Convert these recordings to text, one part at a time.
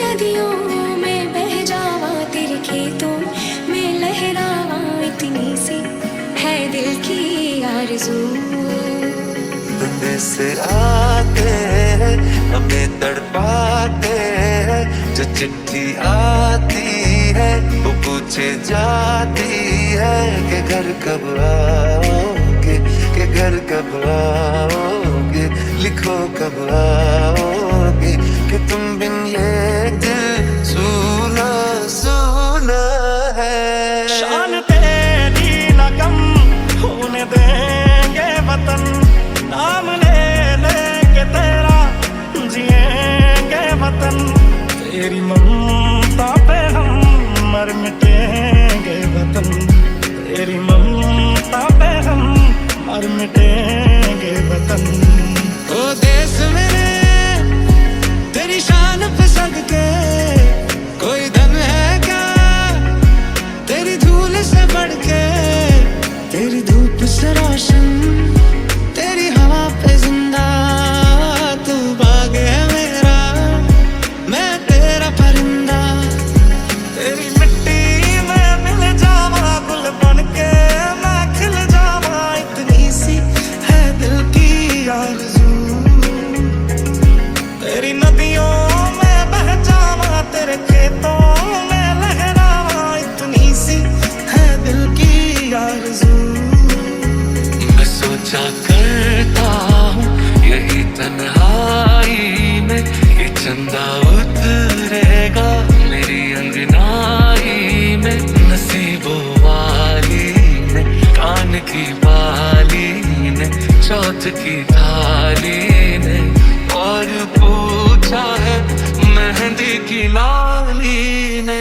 नदियों में बह जावा, तेरे खेतों में लहरावा, इतनी सी है दिल की आरज़ू। धुंधे से आते हैं हमें तड़पाते हैं, जो चिट्ठी आती है वो पूछे जाती है कि घर कब आओगे, कि घर कब आओगे, लिखो कब आओगे, कि तुम बिन ये दिल सूना सूना है। शान तेरी न कम होने देंगे वतन, नाम ले लेके तेरा जिएंगे वतन। तेरी ममता पे हम मर मिटेंगे वतन, तेरी ममता पे हम मर मिटेंगे वतन। ओ देश मेरे तेरी शान पे सदके, कोई धन है क्या तेरी धूल से बढ़ के, तेरी धूप से रोशन, तेरी हवा पे जिंदा, तू बाग है मेरा, मैं तेरा परिंदा। तेरी मिट्टी में मिल जावा गुल बन के, मैं खिल जावा, इतनी सी है दिल की आरज़ू। तेरी नदियों में बह जावा, तेरे खेतों में लहरावा, इतनी सी है दिल की आरज़ू। मैं सोचा करता हूँ यही तन्हाई में, ये चंदा उतरेगा मेरी अंगनाई में, नसीबों वाली ने कान की बाली ने, चौथ की थाली ने, और पूछा है मेहंदी की लाली ने।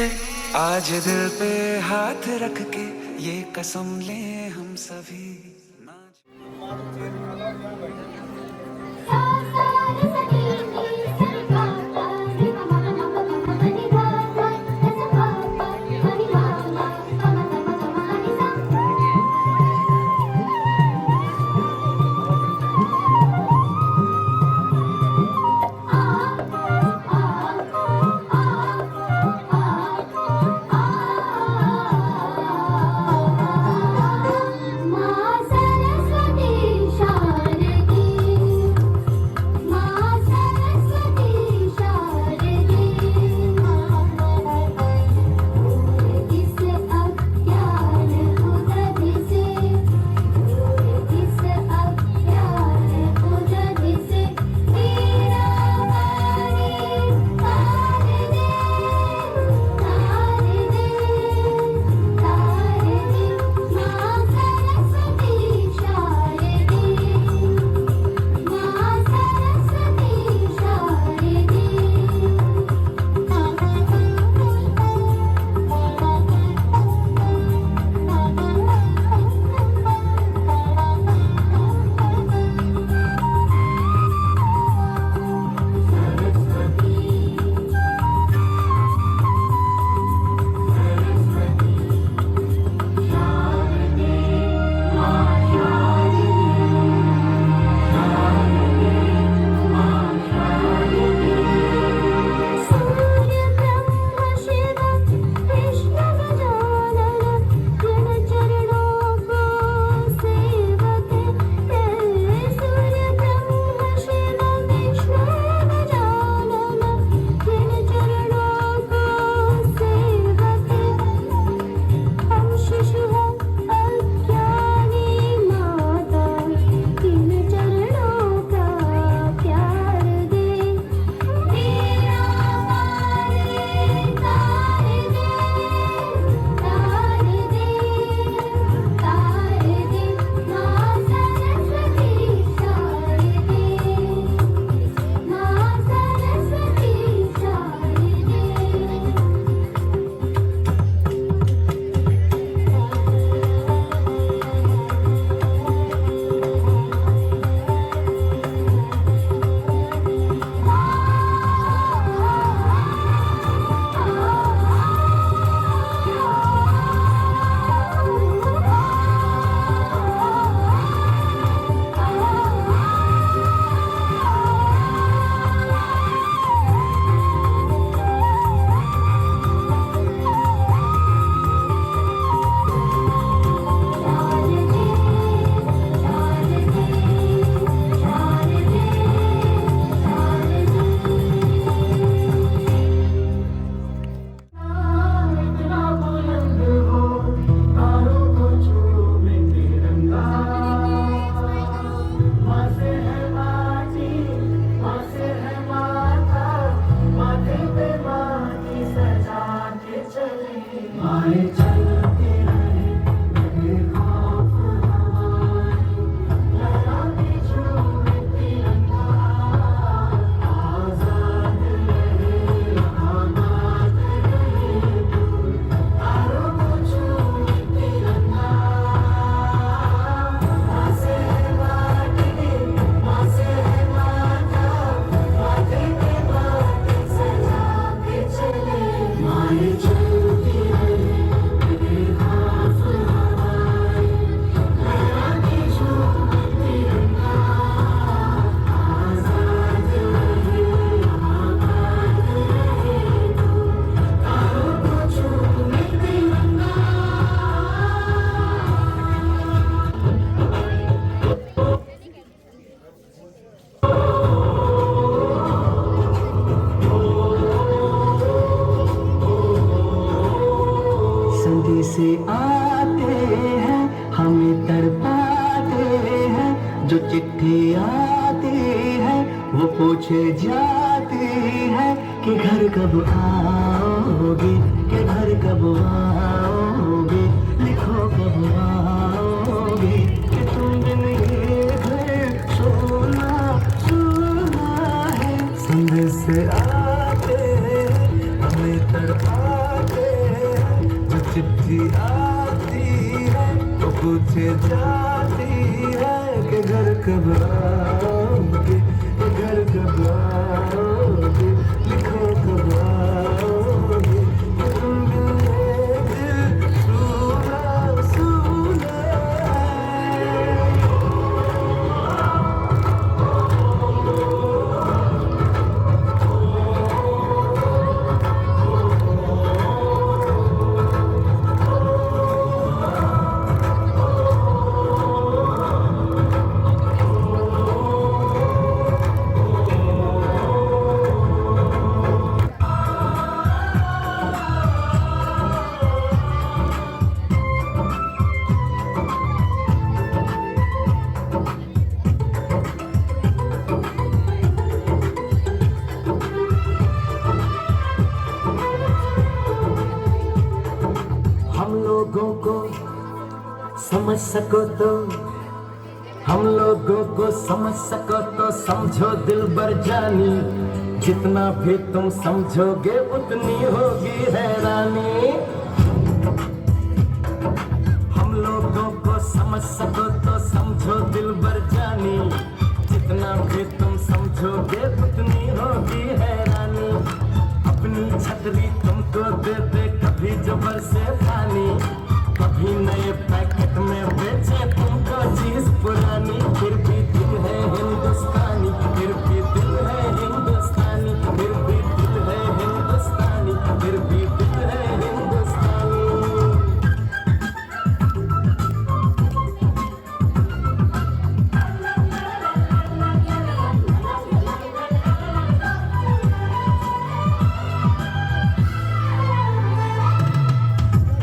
आज दिल पे हाथ रख के ये कसम ले हम सभी। वो पूछे जाती है कि घर कब आओगे, कि घर कब आओगे, लिखो कब आओगे, कि तुम बिन ये घर सोना सोना है। संदेश आते हमें तड़पाते, जो चिट्ठी आती है तो पूछे जाती है कि घर कब आओगे, कि घर कब आओगे, लिखो कब आओगे, कि तुम बिन ये दिल सूना सूना है। हम लोगों को समझ सको तो, हम लोगों को समझ सको तो समझो दिलबर जानी, जितना भी तुम समझोगे उतनी होगी हैरानी। हम लोगों को समझ सको तो समझो दिलबर जानी, जितना भी तुम समझोगे उतनी होगी हैरानी। अपनी छतरी तुमको दे दे कभी जो बरसे पानी, कभी नए पैकेट में बेचे तुमको चीज पुरानी। फिर भी दिल है हिंदुस्तानी, फिर भी दिल है हिंदुस्तानी, फिर भी दिल है हिंदुस्तानी, फिर भी दिल है हिंदुस्तानी।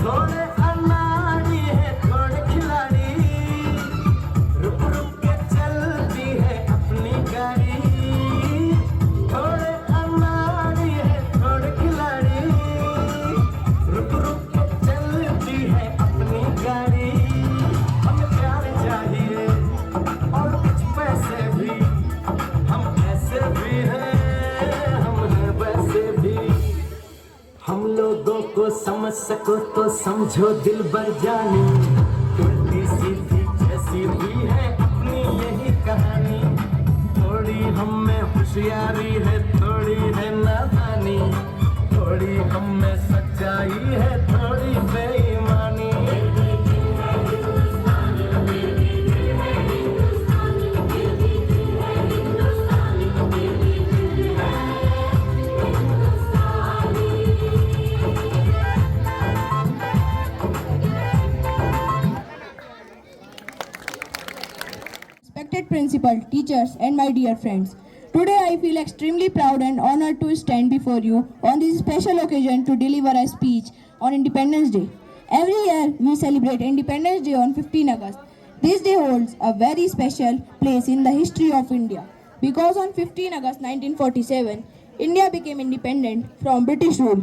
थोड़े अनाड़ी है थोड़े खिलाड़ी, रुक रुक के चलती है अपनी गाड़ी। थोड़े अनाड़ी है थोड़े खिलाड़ी, रुक रुक के चलती है अपनी गाड़ी। हमें प्यार चाहिए और कुछ पैसे भी, हम ऐसे भी हैं, हम हैं वैसे भी। हम लोगों को समझ सको तो समझो दिलबर जानी, उल्टी सीधी जैसी भी है अपनी यही कहानी। थोड़ी हम में होशियारी है, थोड़ी है नादानी, थोड़ी हम में सच्चाई है, थोड़ी बेईमानी। Respected principal, teachers, and my dear friends. Today I feel extremely proud and honored to stand before you on this special occasion to deliver a speech on Independence Day. Every year we celebrate Independence Day on 15 August. This day holds a very special place in the history of India because on 15 August 1947, India became independent from British rule.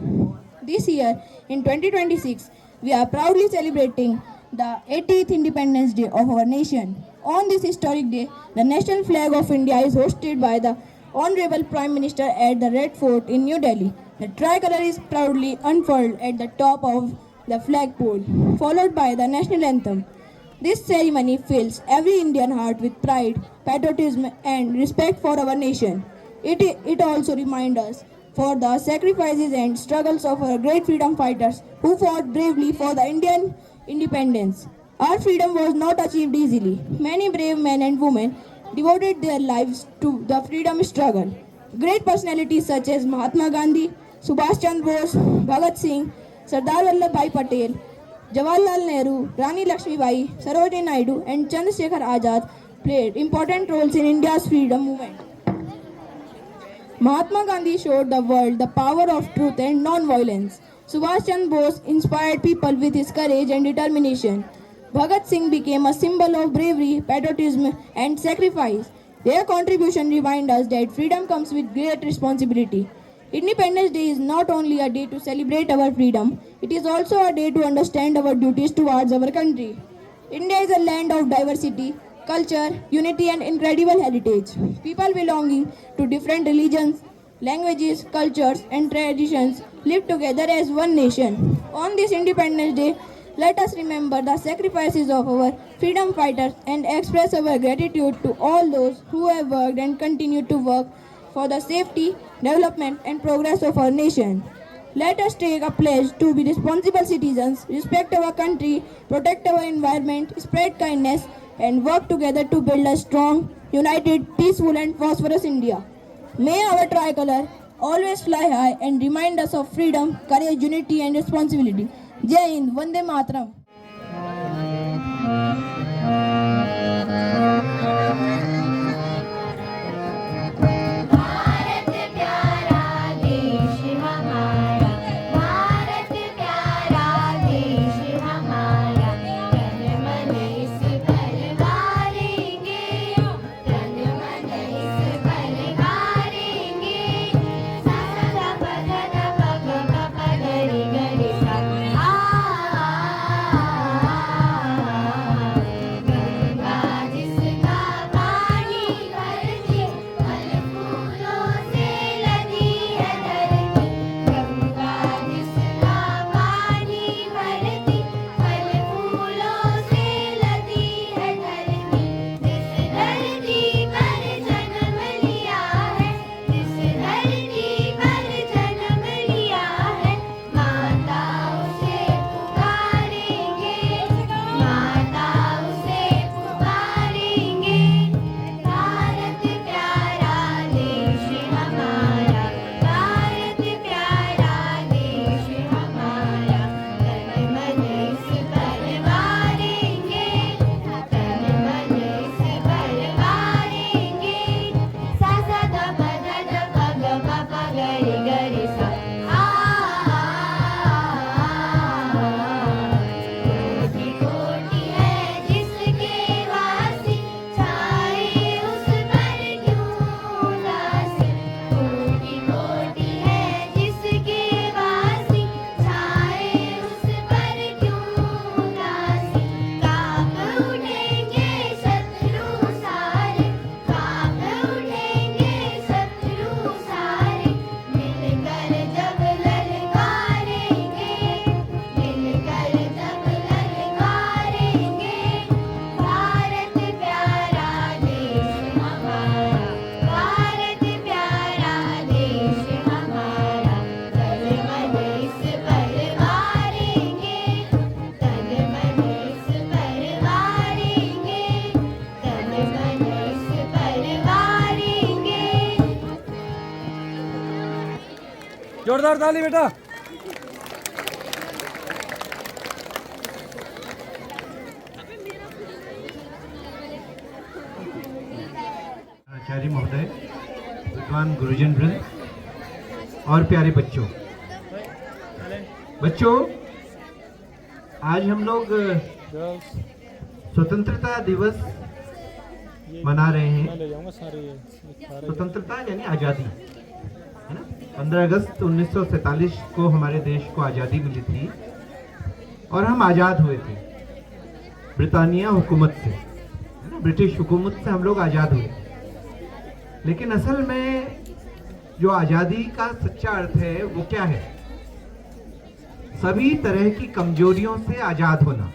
This year, in 2026, we are proudly celebrating the 80th Independence Day of our nation. On this historic day, the national flag of India is hosted by the Honorable Prime Minister at the Red Fort in New Delhi. The tricolor is proudly unfurled at the top of the flagpole, followed by the national anthem. This ceremony fills every Indian heart with pride, patriotism, and respect for our nation. It also reminds us for the sacrifices and struggles of our great freedom fighters who fought bravely for the Indian independence. Our freedom was not achieved easily. Many brave men and women devoted their lives to the freedom struggle. Great personalities such as Mahatma Gandhi, Subhash Chandra Bose, Bhagat Singh, Sardar Vallabhbhai Patel, Jawaharlal Nehru, Rani Lakshmibai, Sarojini Naidu, and Chandrasekhar Azad played important roles in India's freedom movement. Mahatma Gandhi showed the world the power of truth and non-violence. Subhash Chandra Bose inspired people with his courage and determination. Bhagat Singh became a symbol of bravery, patriotism, and sacrifice. Their contribution reminds us that freedom comes with great responsibility. Independence Day is not only a day to celebrate our freedom, it is also a day to understand our duties towards our country. India is a land of diversity, culture, unity, and incredible heritage. People belonging to different religions, languages, cultures, and traditions live together as one nation. On this Independence Day, let us remember the sacrifices of our freedom fighters and express our gratitude to all those who have worked and continue to work for the safety, development, and progress of our nation. Let us take a pledge to be responsible citizens, respect our country, protect our environment, spread kindness, and work together to build a strong, united, peaceful, and prosperous India. May our tricolor always fly high and remind us of freedom, courage, unity, and responsibility. Jai Hind, Vande Mataram. Bharat प्यारा देश हमारा, भारत प्यारा देश हमारा, तन मन इस पर वारेंगे, तन मन इस पर वारेंगे, सा सा प ध ध प ग प प ग रि ग रि सा, गंगा जिसका पानी भरती, फल फूलों से लदी है धरती, गंगा जिसका पानी भरती, फल फूलों से लदी है धरती, जिस धरती पर जन्म लिया है, जिस धरती पर जन्म लिया है, माता उसे पुकारेंगे, माता उसे पुकारेंगे। भारत प्यारा देश हमारा, भारत प्यारा देश हमारा, तन मन इस पर वारेंगे, तन मन इस पर वारेंगे, सा सा द प ध ध प ग प प ग रि ग रि सा, कोटि कोटि है जिसके वासी, छाए उस पर क्यों उदासी, कोटि कोटि है जिसके वासी, छाए उस पर क्यों उदासी, कांप उठेंगे शत्रु सारे, कांप उठेंगे शत्रु सारे, मिलकर जब ललकारेंगे, मिलकर जब ललकारेंगे, भारत प्यारा देश हमारा, भारत प्यारा देश हमारा, तन मन इस पर वारेंगे, तन मन इस पर वारेंगे, तन मन इस पर वारेंगे। जोरदार ताली बेटा। आचार्य महोदय, विद्वान गुरुजन वृंद और प्यारे बच्चों, आज हम लोग स्वतंत्रता दिवस मना रहे हैं। स्वतंत्रता यानी आज़ादी, है ना। 15 अगस्त 1947 को हमारे देश को आज़ादी मिली थी और हम आज़ाद हुए थे ब्रिटानिया हुकूमत से, है ना। ब्रिटिश हुकूमत से हम लोग आज़ाद हुए। लेकिन असल में जो आज़ादी का सच्चा अर्थ है वो क्या है? सभी तरह की कमजोरियों से आज़ाद होना,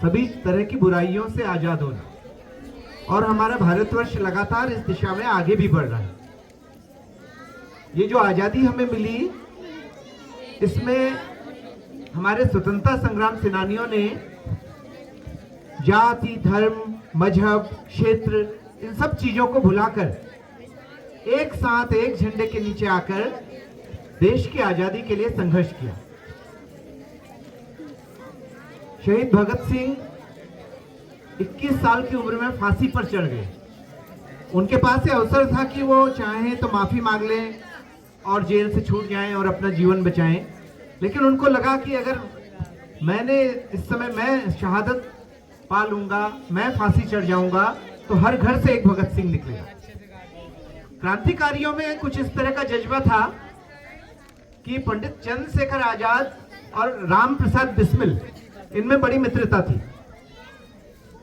सभी तरह की बुराइयों से आज़ाद होना। और हमारा भारतवर्ष लगातार इस दिशा में आगे भी बढ़ रहा है। ये जो आज़ादी हमें मिली, इसमें हमारे स्वतंत्रता संग्राम सेनानियों ने जाति, धर्म, मजहब, क्षेत्र, इन सब चीजों को भुलाकर एक साथ एक झंडे के नीचे आकर देश की आजादी के लिए संघर्ष किया। शहीद भगत सिंह 21 साल की उम्र में फांसी पर चढ़ गए। उनके पास ये अवसर था कि वो चाहें तो माफी मांग लें और जेल से छूट जाएं और अपना जीवन बचाएं, लेकिन उनको लगा कि अगर मैंने इस समय मैं शहादत पा लूंगा, मैं फांसी चढ़ जाऊंगा, तो हर घर से एक भगत सिंह निकलेगा। क्रांतिकारियों में कुछ इस तरह का जज्बा था कि पंडित चंद्रशेखर आजाद और राम प्रसाद बिस्मिल, इनमें बड़ी मित्रता थी।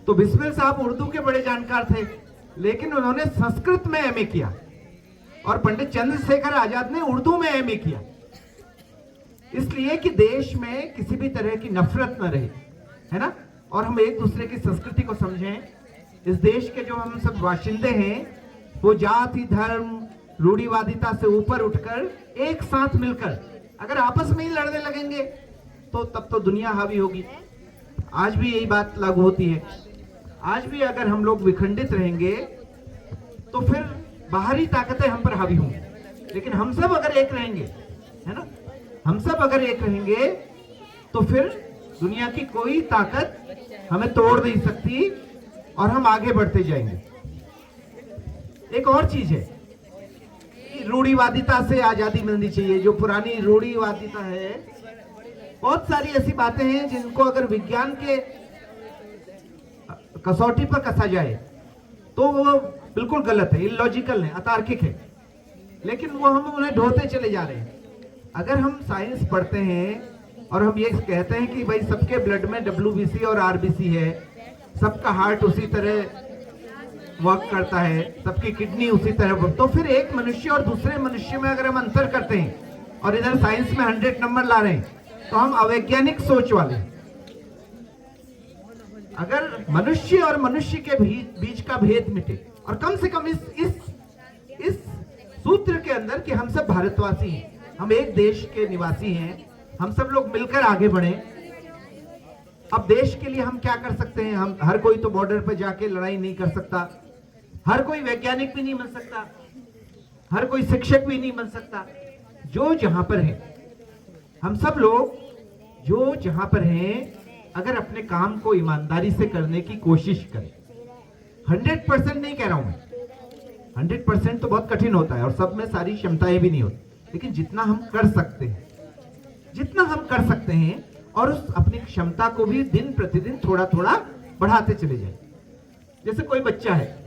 तो बिस्मिल साहब उर्दू के बड़े जानकार थे, लेकिन उन्होंने संस्कृत में एमए किया और पंडित चंद्रशेखर आजाद ने उर्दू में एमए किया, इसलिए कि देश में किसी भी तरह की नफरत न रहे, है ना, और हम एक दूसरे की संस्कृति को समझें। इस देश के जो हम सब बाशिंदे हैं वो जाति धर्म रूढ़िवादिता से ऊपर उठकर एक साथ मिलकर अगर आपस में ही लड़ने लगेंगे तो तब तो दुनिया हावी होगी। आज भी यही बात लागू होती है। आज भी अगर हम लोग विखंडित रहेंगे तो फिर बाहरी ताकतें हम पर हावी होंगी, लेकिन हम सब अगर एक रहेंगे, है ना, हम सब अगर एक रहेंगे तो फिर दुनिया की कोई ताकत हमें तोड़ नहीं सकती और हम आगे बढ़ते जाएंगे। एक और चीज है कि रूढ़िवादिता से आजादी मिलनी चाहिए। जो पुरानी रूढ़िवादिता है, बहुत सारी ऐसी बातें हैं जिनको अगर विज्ञान के कसौटी पर कसा जाए तो वो बिल्कुल गलत है, इलॉजिकल है, अतार्किक है, लेकिन वो हम उन्हें ढोते चले जा रहे हैं। अगर हम साइंस पढ़ते हैं और हम ये कहते हैं कि भाई सबके ब्लड में WBC और RBC है, सबका हार्ट उसी तरह वर्क करता है, सबकी किडनी उसी तरह, तो फिर एक मनुष्य और दूसरे मनुष्य में अगर हम अंतर करते हैं और इधर साइंस में 100 नंबर ला रहे हैं तो हम अवैज्ञानिक सोच वाले। अगर मनुष्य और मनुष्य के बीच का भेद मिटे और कम से कम इस सूत्र के अंदर कि हम सब भारतवासी हैं, हम एक देश के निवासी हैं, हम सब लोग मिलकर आगे बढ़े। अब देश के लिए हम क्या कर सकते हैं? हम हर कोई तो बॉर्डर पर जाके लड़ाई नहीं कर सकता, हर कोई वैज्ञानिक भी नहीं बन सकता, हर कोई शिक्षक भी नहीं बन सकता। जो जहां पर है, हम सब लोग जो जहां पर हैं, अगर अपने काम को ईमानदारी से करने की कोशिश करें, 100% नहीं कह रहा हूं मैं, 100% तो बहुत कठिन होता है और सब में सारी क्षमताएं भी नहीं होती, लेकिन जितना हम कर सकते हैं, जितना हम कर सकते हैं और उस अपनी क्षमता को भी दिन प्रतिदिन थोड़ा थोड़ा बढ़ाते चले जाए। जैसे कोई बच्चा है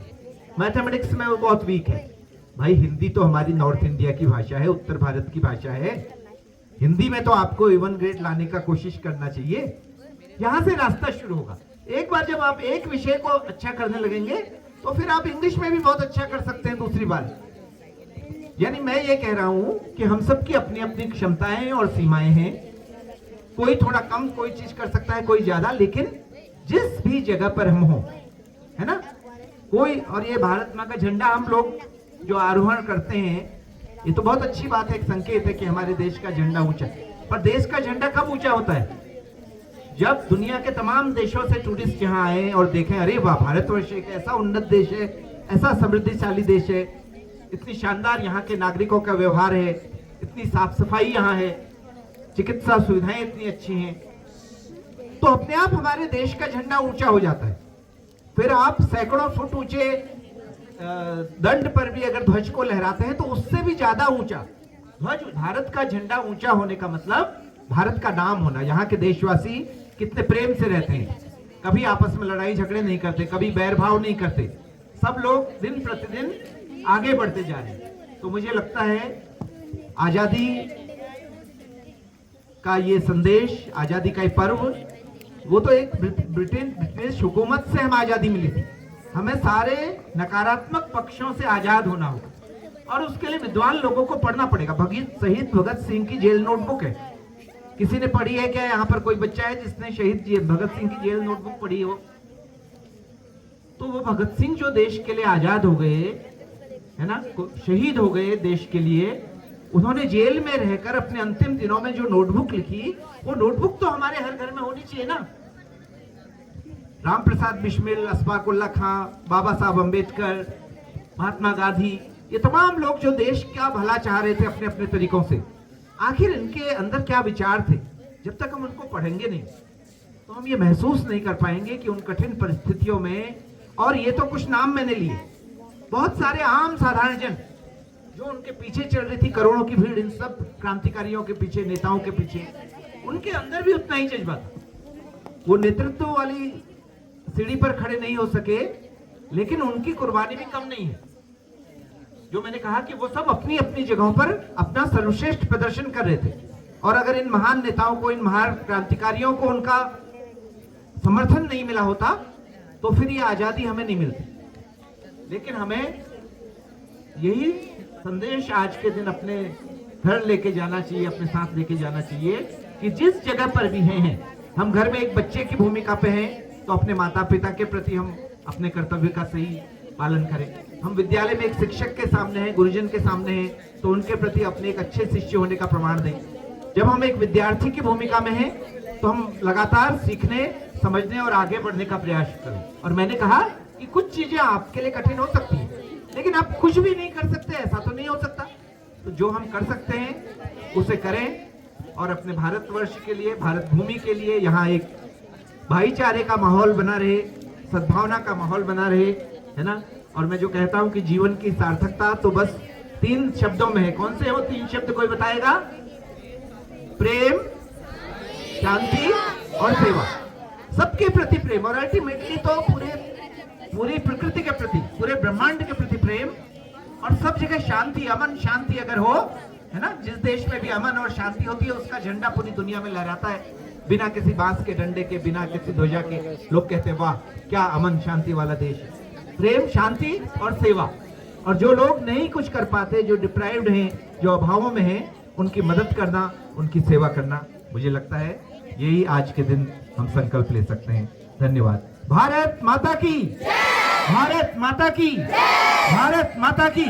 मैथमेटिक्स में वो बहुत वीक है, भाई हिंदी तो हमारी नॉर्थ इंडिया की भाषा है, उत्तर भारत की भाषा है, हिंदी में तो आपको A1 ग्रेड लाने का कोशिश करना चाहिए। यहां से रास्ता शुरू होगा। एक बार जब आप एक विषय को अच्छा करने लगेंगे तो फिर आप इंग्लिश में भी बहुत अच्छा कर सकते हैं दूसरी बार। यानी मैं ये कह रहा हूं कि हम सब की अपनी अपनी क्षमताएं और सीमाएं हैं, कोई थोड़ा कम कोई चीज कर सकता है, कोई ज्यादा, लेकिन जिस भी जगह पर हम हो, है ना, कोई, और ये भारत मां का झंडा हम लोग जो आरोहण करते हैं, ये तो बहुत अच्छी बात है, एक संकेत है कि हमारे देश का झंडा ऊंचा है। पर देश का झंडा कब ऊंचा होता है? जब दुनिया के तमाम देशों से टूरिस्ट यहाँ आए और देखें, अरे वाह, भारतवर्ष एक ऐसा उन्नत देश है, ऐसा समृद्धिशाली देश है, इतनी शानदार यहाँ के नागरिकों का व्यवहार है, इतनी साफ सफाई यहाँ है, चिकित्सा सुविधाएं इतनी अच्छी हैं, तो अपने आप हमारे देश का झंडा ऊंचा हो जाता है। फिर आप सैकड़ों फुट ऊंचे दंड पर भी अगर ध्वज को लहराते हैं तो उससे भी ज्यादा ऊंचा ध्वज, भारत का झंडा ऊंचा होने का मतलब भारत का नाम होना। यहाँ के देशवासी कितने प्रेम से रहते हैं, कभी आपस में लड़ाई झगड़े नहीं करते, कभी बैर भाव नहीं करते, सब लोग दिन प्रतिदिन आगे बढ़ते जा रहे हैं। तो मुझे लगता है आजादी का ये संदेश, आजादी का ये पर्व, वो तो एक ब्रिटिश हुकूमत से हमें आजादी मिली थी, हमें सारे नकारात्मक पक्षों से आजाद होना होगा और उसके लिए विद्वान लोगों को पढ़ना पड़ेगा। शहीद भगत सिंह की जेल नोटबुक है, किसी ने पढ़ी है क्या? यहाँ पर कोई बच्चा है जिसने शहीद भगत सिंह की जेल नोटबुक पढ़ी हो? तो वो भगत सिंह जो देश के लिए आजाद हो गए, है ना, शहीद हो गए देश के लिए, उन्होंने जेल में रहकर अपने अंतिम दिनों में जो नोटबुक लिखी, वो नोटबुक तो हमारे हर घर में होनी चाहिए ना। राम प्रसाद बिस्मिल, अशफाक उल्लाह खां, बाबा साहब अम्बेडकर, महात्मा गांधी, ये तमाम लोग जो देश का भला चाह रहे थे अपने अपने तरीकों से, आखिर इनके अंदर क्या विचार थे? जब तक हम उनको पढ़ेंगे नहीं तो हम ये महसूस नहीं कर पाएंगे कि उन कठिन परिस्थितियों में, और ये तो कुछ नाम मैंने लिए, बहुत सारे आम साधारण जन जो उनके पीछे चल रही थी, करोड़ों की भीड़ इन सब क्रांतिकारियों के पीछे, नेताओं के पीछे, उनके अंदर भी उतना ही जज्बा था। वो नेतृत्व वाली सीढ़ी पर खड़े नहीं हो सके, लेकिन उनकी कुर्बानी भी कम नहीं है। जो मैंने कहा कि वो सब अपनी अपनी जगहों पर अपना सर्वश्रेष्ठ प्रदर्शन कर रहे थे, और अगर इन महान नेताओं को, इन महान क्रांतिकारियों को उनका समर्थन नहीं मिला होता तो फिर ये आजादी हमें नहीं मिलती। लेकिन हमें यही संदेश आज के दिन अपने घर लेके जाना चाहिए, अपने साथ लेके जाना चाहिए कि जिस जगह पर भी हैं, हम घर में एक बच्चे की भूमिका पे हैं तो अपने माता पिता के प्रति हम अपने कर्तव्य का सही पालन करें। हम विद्यालय में एक शिक्षक के सामने हैं, गुरुजन के सामने हैं, तो उनके प्रति अपने एक अच्छे शिष्य होने का प्रमाण दें। जब हम एक विद्यार्थी की भूमिका में हैं तो हम लगातार सीखने, समझने और आगे बढ़ने का प्रयास करें। और मैंने कहा कि कुछ चीजें आपके लिए कठिन हो सकती है, लेकिन आप कुछ भी नहीं कर सकते, ऐसा तो नहीं हो सकता। तो जो हम कर सकते हैं उसे करें, और अपने भारतवर्ष के लिए, भारत भूमि के लिए यहाँ एक भाईचारे का माहौल बना रहे, सद्भावना का माहौल बना रहे, है ना। और मैं जो कहता हूँ कि जीवन की सार्थकता तो बस 3 शब्दों में है। कौन से है वो 3 शब्द, कोई बताएगा? प्रेम, शांति और सेवा। सबके प्रति प्रेम, और अल्टीमेटली तो पूरी प्रकृति के प्रति, पूरे ब्रह्मांड के प्रति प्रेम, और सब जगह शांति, अमन शांति अगर हो, है ना। जिस देश में भी अमन और शांति होती है उसका झंडा पूरी दुनिया में लहराता है, बिना किसी बांस के डंडे के, बिना किसी ध्वजा के। लोग कहते हैं वाह क्या अमन शांति वाला देश है। प्रेम, शांति और सेवा। और जो लोग नहीं कुछ कर पाते, जो डिप्राइव्ड हैं, जो अभावों में हैं, उनकी मदद करना, उनकी सेवा करना, मुझे लगता है यही आज के दिन हम संकल्प ले सकते हैं। धन्यवाद। भारत माता की, भारत माता की, भारत माता की।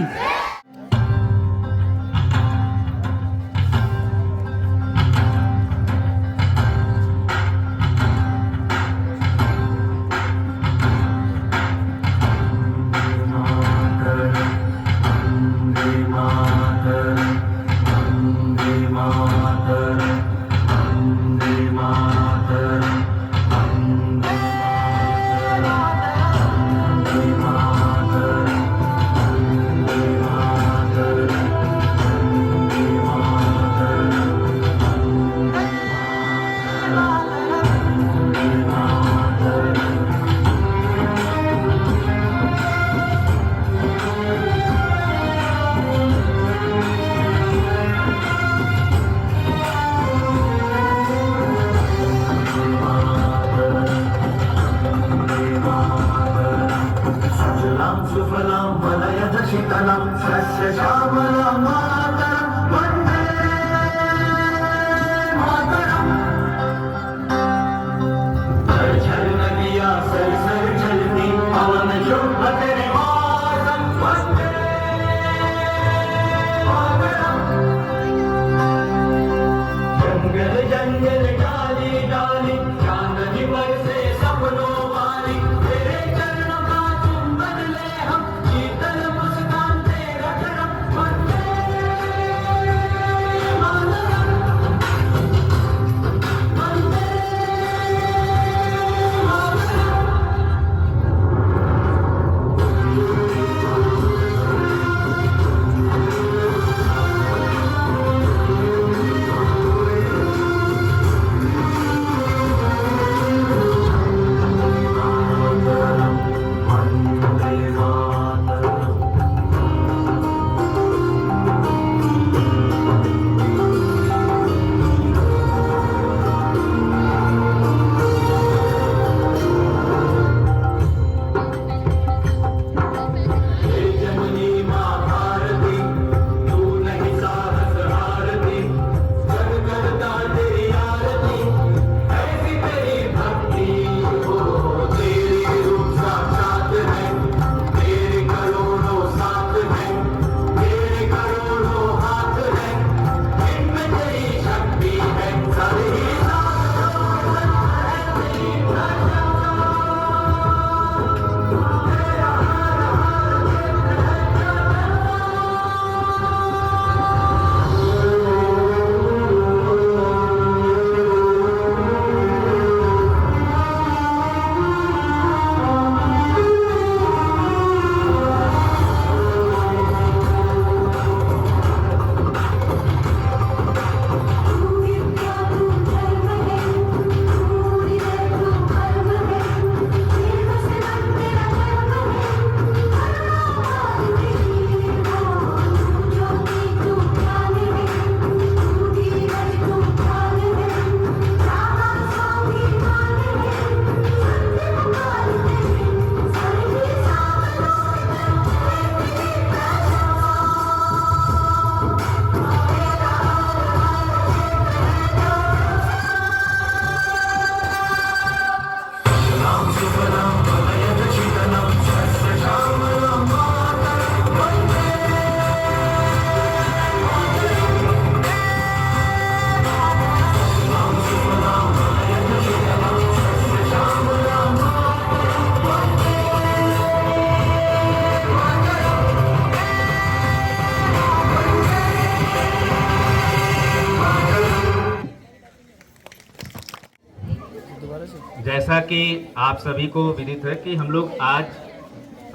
जैसा कि आप सभी को विदित है कि हम लोग आज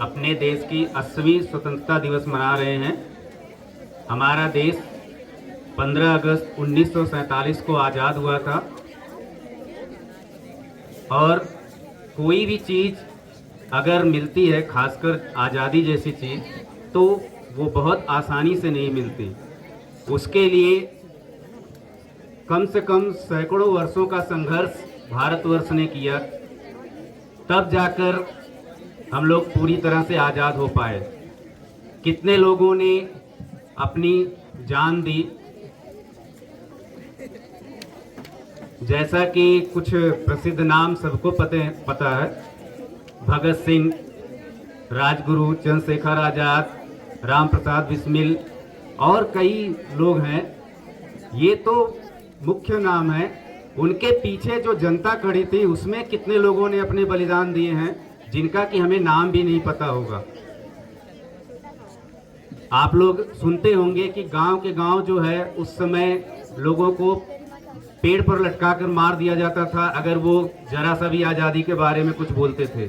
अपने देश की 80वीं स्वतंत्रता दिवस मना रहे हैं। हमारा देश 15 अगस्त 1947 को आज़ाद हुआ था और कोई भी चीज़ अगर मिलती है, खासकर आज़ादी जैसी चीज़, तो वो बहुत आसानी से नहीं मिलती। उसके लिए कम से कम सैकड़ों वर्षों का संघर्ष भारतवर्ष ने किया, तब जाकर हम लोग पूरी तरह से आज़ाद हो पाए। कितने लोगों ने अपनी जान दी, जैसा कि कुछ प्रसिद्ध नाम सबको पता है, भगत सिंह, राजगुरु, चंद्रशेखर आज़ाद, राम प्रसाद बिस्मिल और कई लोग हैं। ये तो मुख्य नाम है। उनके पीछे जो जनता खड़ी थी उसमें कितने लोगों ने अपने बलिदान दिए हैं, जिनका कि हमें नाम भी नहीं पता होगा। आप लोग सुनते होंगे कि गांव के गांव जो है उस समय लोगों को पेड़ पर लटका कर मार दिया जाता था अगर वो जरा सा भी आज़ादी के बारे में कुछ बोलते थे।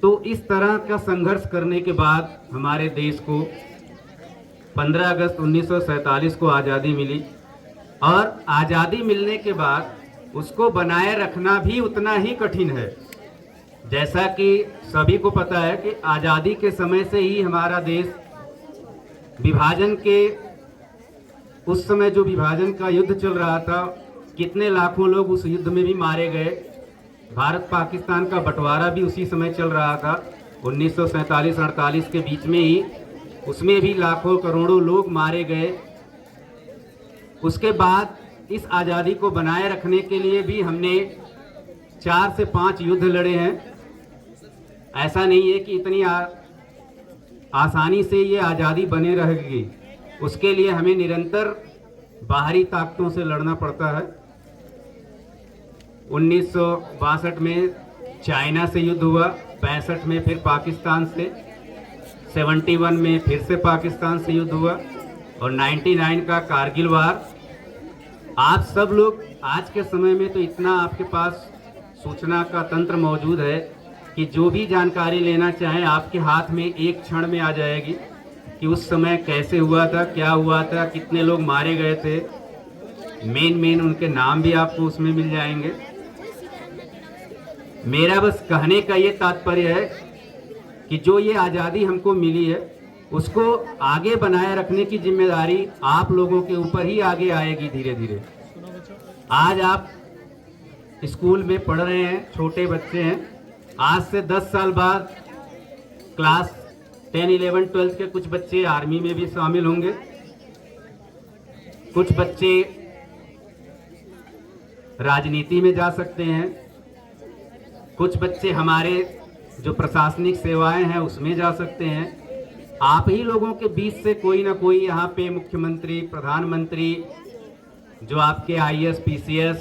तो इस तरह का संघर्ष करने के बाद हमारे देश को 15 अगस्त 1947 को आज़ादी मिली और आज़ादी मिलने के बाद उसको बनाए रखना भी उतना ही कठिन है। जैसा कि सभी को पता है कि आज़ादी के समय से ही हमारा देश विभाजन के, उस समय जो विभाजन का युद्ध चल रहा था, कितने लाखों लोग उस युद्ध में भी मारे गए। भारत पाकिस्तान का बंटवारा भी उसी समय चल रहा था, 1947-48 के बीच में ही, उसमें भी लाखों करोड़ों लोग मारे गए। उसके बाद इस आज़ादी को बनाए रखने के लिए भी हमने 4 से 5 युद्ध लड़े हैं। ऐसा नहीं है कि इतनी आसानी से ये आज़ादी बने रहेगी। उसके लिए हमें निरंतर बाहरी ताकतों से लड़ना पड़ता है। 1962 में चाइना से युद्ध हुआ, 65 में फिर पाकिस्तान से, 71 में फिर से पाकिस्तान से युद्ध हुआ और 99 का कारगिल वार। आप सब लोग आज के समय में तो इतना आपके पास सूचना का तंत्र मौजूद है कि जो भी जानकारी लेना चाहें आपके हाथ में एक क्षण में आ जाएगी कि उस समय कैसे हुआ था, क्या हुआ था, कितने लोग मारे गए थे। मेन उनके नाम भी आपको उसमें मिल जाएंगे। मेरा बस कहने का ये तात्पर्य है कि जो ये आज़ादी हमको मिली है उसको आगे बनाए रखने की जिम्मेदारी आप लोगों के ऊपर ही आगे आएगी धीरे धीरे। आज आप स्कूल में पढ़ रहे हैं, छोटे बच्चे हैं। आज से 10 साल बाद क्लास 10, 11, 12 के कुछ बच्चे आर्मी में भी शामिल होंगे, कुछ बच्चे राजनीति में जा सकते हैं, कुछ बच्चे हमारे जो प्रशासनिक सेवाएं हैं उसमें जा सकते हैं। आप ही लोगों के बीच से कोई ना कोई यहाँ पे मुख्यमंत्री, प्रधानमंत्री, जो आपके IAS, PCS,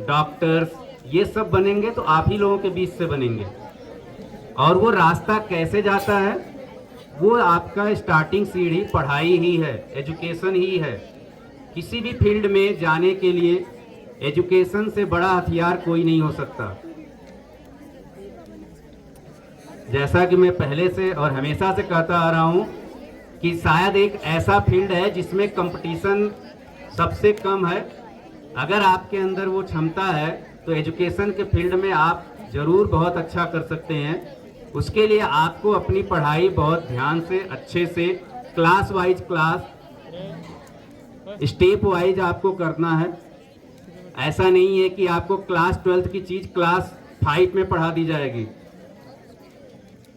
डॉक्टर्स, ये सब बनेंगे तो आप ही लोगों के बीच से बनेंगे। और वो रास्ता कैसे जाता है, वो आपका स्टार्टिंग सीढ़ी पढ़ाई ही है, एजुकेशन ही है। किसी भी फील्ड में जाने के लिए एजुकेशन से बड़ा हथियार कोई नहीं हो सकता। जैसा कि मैं पहले से और हमेशा से कहता आ रहा हूँ कि शायद एक ऐसा फील्ड है जिसमें कंपटीशन सबसे कम है। अगर आपके अंदर वो क्षमता है तो एजुकेशन के फील्ड में आप ज़रूर बहुत अच्छा कर सकते हैं। उसके लिए आपको अपनी पढ़ाई बहुत ध्यान से, अच्छे से, class wise class, step wise आपको करना है। ऐसा नहीं है कि आपको क्लास 12 की चीज़ क्लास 5 में पढ़ा दी जाएगी।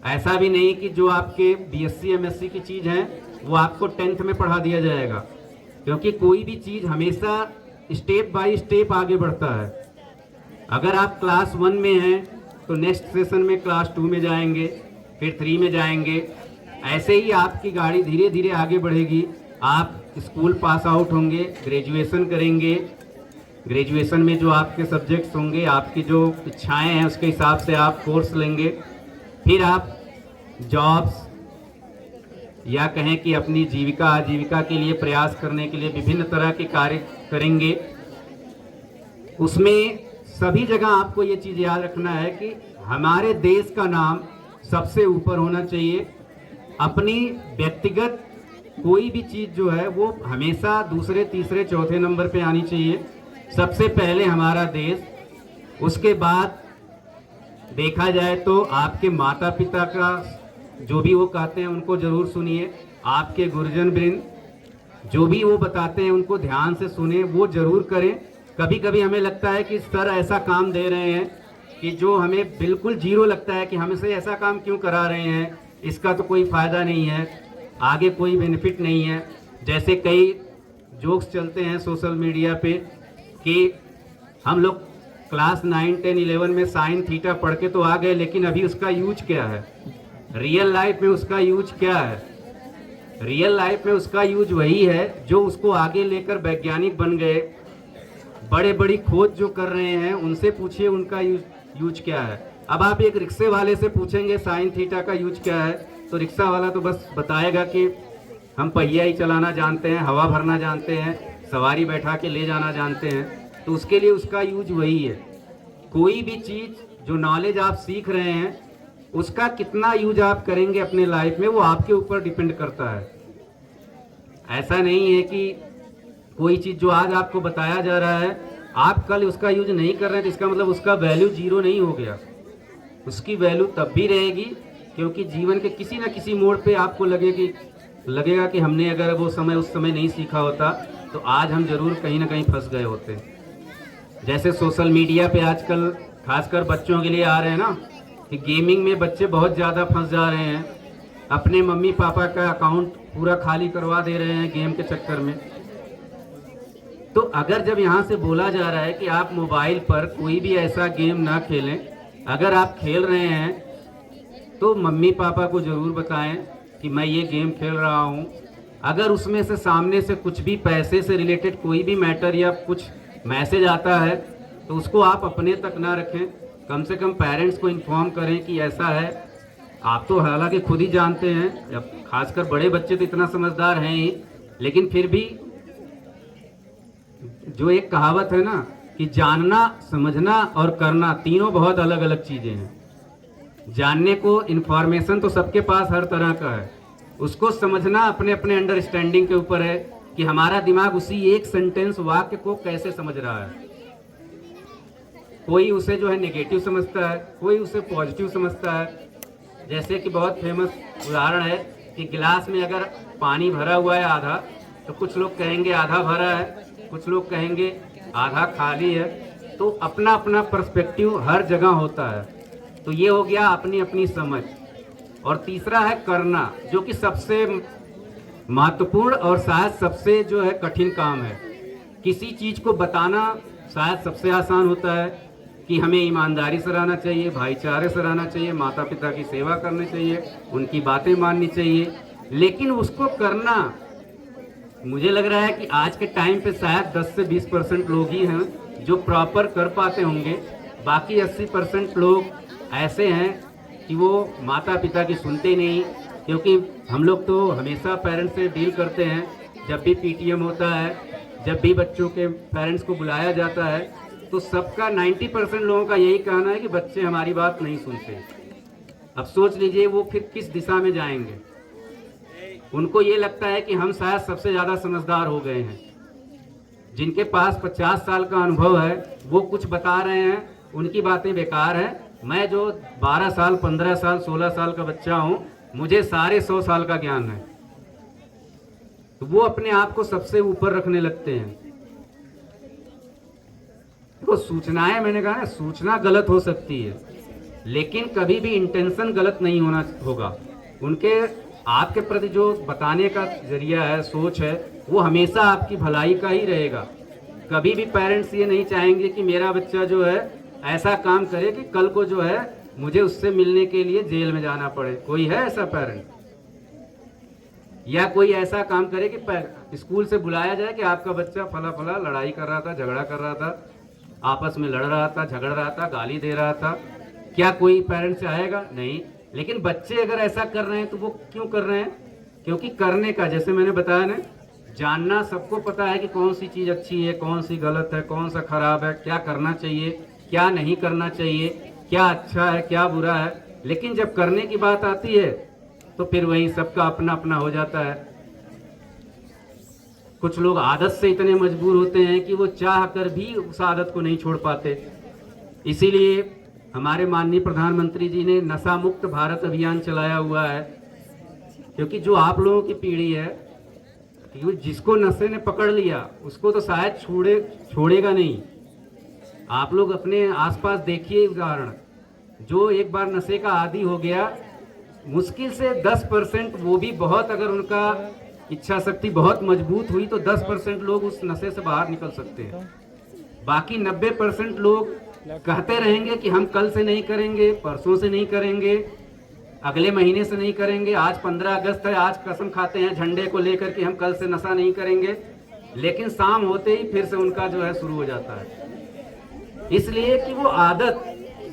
ऐसा भी नहीं कि जो आपके BSc MSc की चीज़ है वो आपको 10th में पढ़ा दिया जाएगा, क्योंकि कोई भी चीज़ हमेशा स्टेप बाय स्टेप आगे बढ़ता है। अगर आप क्लास 1 में हैं तो नेक्स्ट सेशन में क्लास 2 में जाएंगे, फिर 3 में जाएंगे। ऐसे ही आपकी गाड़ी धीरे धीरे आगे बढ़ेगी। आप स्कूल पास आउट होंगे, ग्रेजुएशन करेंगे, ग्रेजुएशन में जो आपके सब्जेक्ट्स होंगे, आपकी जो इच्छाएं हैं उसके हिसाब से आप कोर्स लेंगे, फिर आप जॉब्स या कहें कि अपनी जीविका आजीविका के लिए प्रयास करने के लिए विभिन्न तरह के कार्य करेंगे। उसमें सभी जगह आपको ये चीज याद रखना है कि हमारे देश का नाम सबसे ऊपर होना चाहिए। अपनी व्यक्तिगत कोई भी चीज जो है वो हमेशा दूसरे तीसरे चौथे नंबर पे आनी चाहिए। सबसे पहले हमारा देश, उसके बाद देखा जाए तो आपके माता पिता का जो भी वो कहते हैं उनको जरूर सुनिए। आपके गुरुजन वृंद जो भी वो बताते हैं उनको ध्यान से सुने, वो जरूर करें। कभी कभी हमें लगता है कि सर ऐसा काम दे रहे हैं कि जो हमें बिल्कुल जीरो लगता है कि हमसे ऐसा काम क्यों करा रहे हैं, इसका तो कोई फ़ायदा नहीं है, आगे कोई बेनिफिट नहीं है। जैसे कई जोक्स चलते हैं सोशल मीडिया पे कि हम लोग क्लास 9, 10, 11 में साइन थीटा पढ़ के तो आ गए, लेकिन अभी उसका यूज क्या है, रियल लाइफ में उसका यूज क्या है। रियल लाइफ में उसका यूज वही है जो उसको आगे लेकर वैज्ञानिक बन गए, बड़े बड़ी खोज जो कर रहे हैं उनसे पूछिए उनका यूज क्या है। अब आप एक रिक्शे वाले से पूछेंगे साइन थीटा का यूज क्या है, तो रिक्शा वाला तो बस बताएगा कि हम पहिया ही चलाना जानते हैं, हवा भरना जानते हैं, सवारी बैठा के ले जाना जानते हैं। तो उसके लिए उसका यूज वही है। कोई भी चीज़ जो नॉलेज आप सीख रहे हैं उसका कितना यूज आप करेंगे अपने लाइफ में, वो आपके ऊपर डिपेंड करता है। ऐसा नहीं है कि कोई चीज़ जो आज आपको बताया जा रहा है आप कल उसका यूज नहीं कर रहे हैं तो इसका मतलब उसका वैल्यू जीरो नहीं हो गया। उसकी वैल्यू तब भी रहेगी क्योंकि जीवन के किसी न किसी मोड़ पे आपको लगेगा कि हमने अगर वो समय उस समय नहीं सीखा होता तो आज हम जरूर कहीं ना कहीं फंस गए होते। जैसे सोशल मीडिया पे आजकल खासकर बच्चों के लिए आ रहे हैं ना कि गेमिंग में बच्चे बहुत ज़्यादा फंस जा रहे हैं, अपने मम्मी पापा का अकाउंट पूरा खाली करवा दे रहे हैं गेम के चक्कर में। तो अगर जब यहाँ से बोला जा रहा है कि आप मोबाइल पर कोई भी ऐसा गेम ना खेलें, अगर आप खेल रहे हैं तो मम्मी पापा को ज़रूर बताएं कि मैं ये गेम खेल रहा हूँ। अगर उसमें से सामने से कुछ भी पैसे से रिलेटेड कोई भी मैटर या कुछ मैसेज आता है तो उसको आप अपने तक ना रखें, कम से कम पेरेंट्स को इन्फॉर्म करें कि ऐसा है। आप तो हालांकि खुद ही जानते हैं, खासकर बड़े बच्चे तो इतना समझदार हैं ही, लेकिन फिर भी जो एक कहावत है ना कि जानना, समझना और करना तीनों बहुत अलग अलग चीज़ें हैं। जानने को इन्फॉर्मेशन तो सबके पास हर तरह का है, उसको समझना अपने अपने अंडरस्टैंडिंग के ऊपर है कि हमारा दिमाग उसी एक सेंटेंस वाक्य को कैसे समझ रहा है। कोई उसे जो है नेगेटिव समझता है, कोई उसे पॉजिटिव समझता है। जैसे कि बहुत फेमस उदाहरण है कि गिलास में अगर पानी भरा हुआ है आधा, तो कुछ लोग कहेंगे आधा भरा है, कुछ लोग कहेंगे आधा खाली है। तो अपना अपना पर्सपेक्टिव हर जगह होता है। तो ये हो गया अपनी अपनी समझ। और तीसरा है करना, जो कि सबसे महत्वपूर्ण और शायद सबसे जो है कठिन काम है। किसी चीज़ को बताना शायद सबसे आसान होता है कि हमें ईमानदारी से रहना चाहिए, भाईचारे से रहना चाहिए, माता पिता की सेवा करनी चाहिए, उनकी बातें माननी चाहिए। लेकिन उसको करना, मुझे लग रहा है कि आज के टाइम पे शायद 10 से 20% लोग ही हैं जो प्रॉपर कर पाते होंगे। बाकी 80% लोग ऐसे हैं कि वो माता पिता की सुनते नहीं। क्योंकि हम लोग तो हमेशा पेरेंट्स से डील करते हैं, जब भी पीटीएम होता है, जब भी बच्चों के पेरेंट्स को बुलाया जाता है, तो सबका 90% लोगों का यही कहना है कि बच्चे हमारी बात नहीं सुनते। अब सोच लीजिए वो फिर किस दिशा में जाएंगे। उनको ये लगता है कि हम शायद सबसे ज़्यादा समझदार हो गए हैं। जिनके पास 50 साल का अनुभव है वो कुछ बता रहे हैं, उनकी बातें बेकार हैं। मैं जो 12 साल, 15 साल, 16 साल का बच्चा हूँ, मुझे सारे 100 साल का ज्ञान है। तो वो अपने आप को सबसे ऊपर रखने लगते हैं। वो सूचनाएं, मैंने कहा ना, सूचना गलत हो सकती है लेकिन कभी भी इंटेंशन गलत नहीं होना होगा। उनके आपके प्रति जो बताने का जरिया है, सोच है, वो हमेशा आपकी भलाई का ही रहेगा। कभी भी पेरेंट्स ये नहीं चाहेंगे कि मेरा बच्चा जो है ऐसा काम करे कि कल को जो है मुझे उससे मिलने के लिए जेल में जाना पड़े। कोई है ऐसा पेरेंट? या कोई ऐसा काम करे कि स्कूल से बुलाया जाए कि आपका बच्चा फला फला लड़ाई कर रहा था, झगड़ा कर रहा था, आपस में लड़ रहा था, झगड़ रहा था, गाली दे रहा था। क्या कोई पेरेंट चाहेगा? नहीं। लेकिन बच्चे अगर ऐसा कर रहे हैं तो वो क्यों कर रहे हैं? क्योंकि करने का, जैसे मैंने बताया ना, जानना, सबको पता है कि कौन सी चीज़ अच्छी है, कौन सी गलत है, कौन सा खराब है, क्या करना चाहिए। क्या नहीं करना चाहिए, क्या अच्छा है क्या बुरा है, लेकिन जब करने की बात आती है तो फिर वही सबका अपना अपना हो जाता है। कुछ लोग आदत से इतने मजबूर होते हैं कि वो चाह कर भी उस आदत को नहीं छोड़ पाते। इसीलिए हमारे माननीय प्रधानमंत्री जी ने नशा मुक्त भारत अभियान चलाया हुआ है, क्योंकि जो आप लोगों की पीढ़ी है, कि जिसको नशे ने पकड़ लिया उसको तो शायद छोड़ेगा नहीं। आप लोग अपने आसपास देखिए उदाहरण, जो एक बार नशे का आदी हो गया, मुश्किल से 10%, वो भी बहुत, अगर उनका इच्छा शक्ति बहुत मजबूत हुई तो 10% लोग उस नशे से बाहर निकल सकते हैं। बाकी 90% लोग कहते रहेंगे कि हम कल से नहीं करेंगे, परसों से नहीं करेंगे, अगले महीने से नहीं करेंगे, आज 15 अगस्त है, आज कसम खाते हैं झंडे को लेकर कि हम कल से नशा नहीं करेंगे, लेकिन शाम होते ही फिर से उनका जो है शुरू हो जाता है। इसलिए कि वो आदत,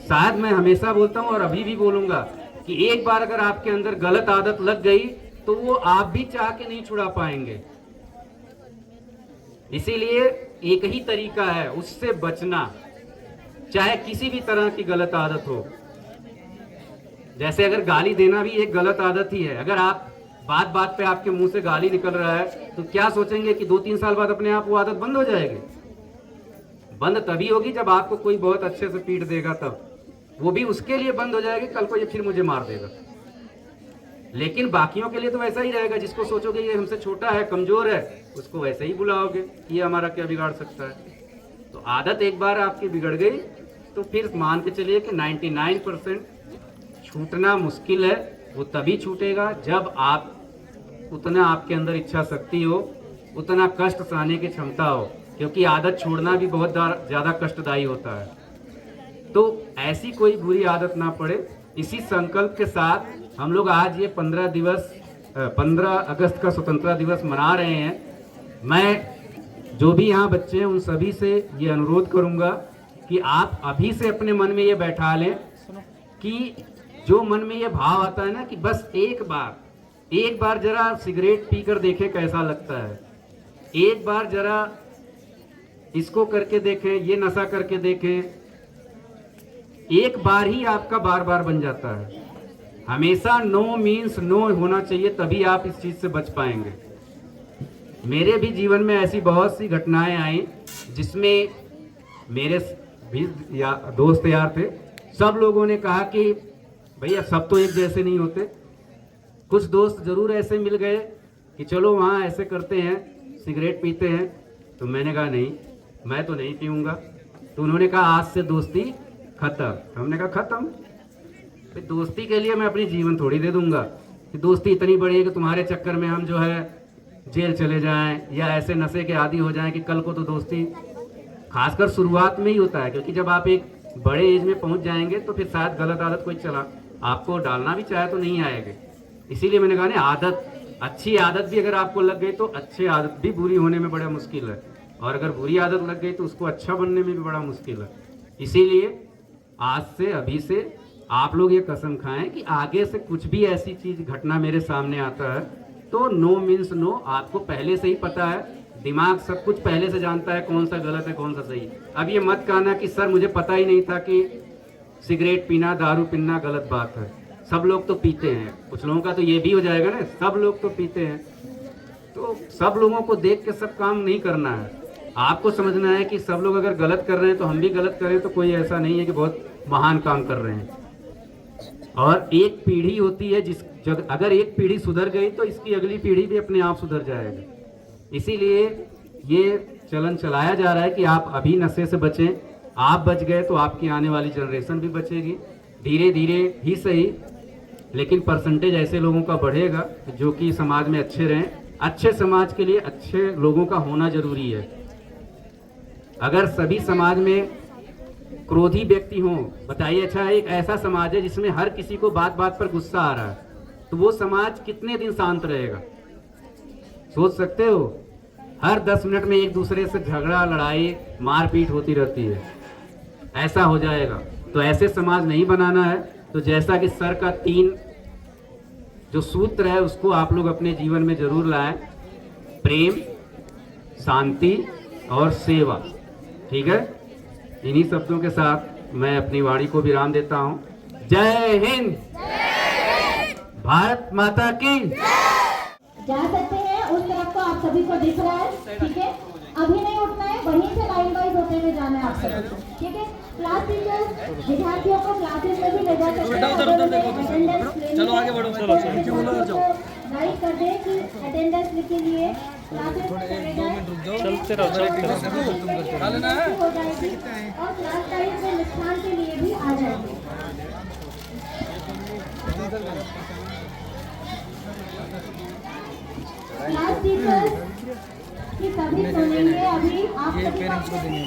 शायद मैं हमेशा बोलता हूँ और अभी भी बोलूंगा कि एक बार अगर आपके अंदर गलत आदत लग गई तो वो आप भी चाह के नहीं छुड़ा पाएंगे। इसीलिए एक ही तरीका है उससे बचना, चाहे किसी भी तरह की गलत आदत हो। जैसे अगर गाली देना भी एक गलत आदत ही है। अगर आप बात बात पे आपके मुंह से गाली निकल रहा है तो क्या सोचेंगे कि 2-3 साल बाद अपने आप वो आदत बंद हो जाएगी? बंद तभी होगी जब आपको कोई बहुत अच्छे से पीट देगा, तब वो भी उसके लिए बंद हो जाएगी, कल को ये फिर मुझे मार देगा। लेकिन बाकियों के लिए तो वैसा ही रहेगा। जिसको सोचोगे ये हमसे छोटा है, कमजोर है, उसको वैसे ही बुलाओगे, ये हमारा क्या बिगाड़ सकता है। तो आदत एक बार आपकी बिगड़ गई तो फिर मान के चलिए कि 99% छूटना मुश्किल है। वो तभी छूटेगा जब आप उतना आपके अंदर इच्छा शक्ति हो, उतना कष्ट सहने की क्षमता हो, क्योंकि आदत छोड़ना भी बहुत ज़्यादा कष्टदायी होता है। तो ऐसी कोई बुरी आदत ना पड़े, इसी संकल्प के साथ हम लोग आज ये 15 अगस्त का स्वतंत्रता दिवस मना रहे हैं। मैं जो भी यहाँ बच्चे हैं उन सभी से ये अनुरोध करूँगा कि आप अभी से अपने मन में ये बैठा लें कि जो मन में ये भाव आता है ना कि बस एक बार जरा सिगरेट पीकर देखें कैसा लगता है, एक बार जरा इसको करके देखें, ये नशा करके देखें, एक बार ही आपका बार बार बन जाता है। हमेशा नो मीन्स नो होना चाहिए, तभी आप इस चीज से बच पाएंगे। मेरे भी जीवन में ऐसी बहुत सी घटनाएं आई जिसमें मेरे भी दोस्त यार थे, सब लोगों ने कहा कि भैया सब तो एक जैसे नहीं होते। कुछ दोस्त जरूर ऐसे मिल गए कि चलो वहाँ ऐसे करते हैं, सिगरेट पीते हैं, तो मैंने कहा नहीं, मैं तो नहीं पीऊँगा। तो उन्होंने कहा आज से दोस्ती खत्म। हमने कहा खत्म? दोस्ती के लिए मैं अपनी जीवन थोड़ी दे दूंगा कि दोस्ती इतनी बड़ी है कि तुम्हारे चक्कर में हम जो है जेल चले जाएं या ऐसे नशे के आदी हो जाएं कि कल को तो दोस्ती, खासकर शुरुआत में ही होता है, क्योंकि जब आप एक बड़े एज में पहुंच जाएंगे तो फिर शायद गलत आदत कोई चला आपको डालना भी चाहे तो नहीं आएगी। इसीलिए मैंने कहा ना, आदत, अच्छी आदत भी अगर आपको लग गई तो अच्छी आदत भी बुरी होने में बड़ा मुश्किल है, और अगर बुरी आदत लग गई तो उसको अच्छा बनने में भी बड़ा मुश्किल है। इसीलिए आज से, अभी से आप लोग ये कसम खाएं कि आगे से कुछ भी ऐसी चीज घटना मेरे सामने आता है तो नो मीन्स नो। आपको पहले से ही पता है, दिमाग सब कुछ पहले से जानता है कौन सा गलत है कौन सा सही। अब ये मत कहना कि सर मुझे पता ही नहीं था कि सिगरेट पीना, दारू पीना गलत बात है। सब लोग तो पीते हैं, कुछ लोगों का तो ये भी हो जाएगा ना, सब लोग तो पीते हैं। तो सब लोगों को देख के सब काम नहीं करना है। आपको समझना है कि सब लोग अगर गलत कर रहे हैं तो हम भी गलत करें तो कोई ऐसा नहीं है कि बहुत महान काम कर रहे हैं। और एक पीढ़ी होती है अगर एक पीढ़ी सुधर गई तो इसकी अगली पीढ़ी भी अपने आप सुधर जाएगी। इसीलिए ये चलन चलाया जा रहा है कि आप अभी नशे से बचें। आप बच गए तो आपकी आने वाली जनरेशन भी बचेगी, धीरे धीरे ही सही, लेकिन परसेंटेज ऐसे लोगों का बढ़ेगा जो कि समाज में अच्छे रहें। अच्छे समाज के लिए अच्छे लोगों का होना जरूरी है। अगर सभी समाज में क्रोधी व्यक्ति हों, बताइए, अच्छा एक ऐसा समाज है जिसमें हर किसी को बात बात पर गुस्सा आ रहा है, तो वो समाज कितने दिन शांत रहेगा? सोच सकते हो? हर 10 मिनट में एक दूसरे से झगड़ा, लड़ाई, मारपीट होती रहती है। ऐसा हो जाएगा तो ऐसे समाज नहीं बनाना है। तो जैसा कि सर का 3 जो सूत्र है उसको आप लोग अपने जीवन में जरूर लाएं, प्रेम, शांति और सेवा। ठीक है, इन्हीं शब्दों के साथ मैं अपनी वाणी को विराम देता हूँ। जय हिंद, भारत माता की। जा सकते हैं, उस तरफ को आप सभी को दिख रहा है, ठीक है। अभी नहीं उठना है, वहीं से लाइन वाइज होते हुए जाना है आप सभी को, ठीक है। क्लास टीचर्स विद्यार्थियों को क्लासेस में भी ले जा सकते हैं। चलो आगे बढ़ो, चलो गाइड कर दें कि अटेंडेंस के लिए क्लासेस में चले जाएं, चलते रहो हो जाएगी और क्लास टाइम में निष्ठान के लिए भी आ जाएंगे। क्लास टीचर्स की सभी सुनेंगे अभी आप सभी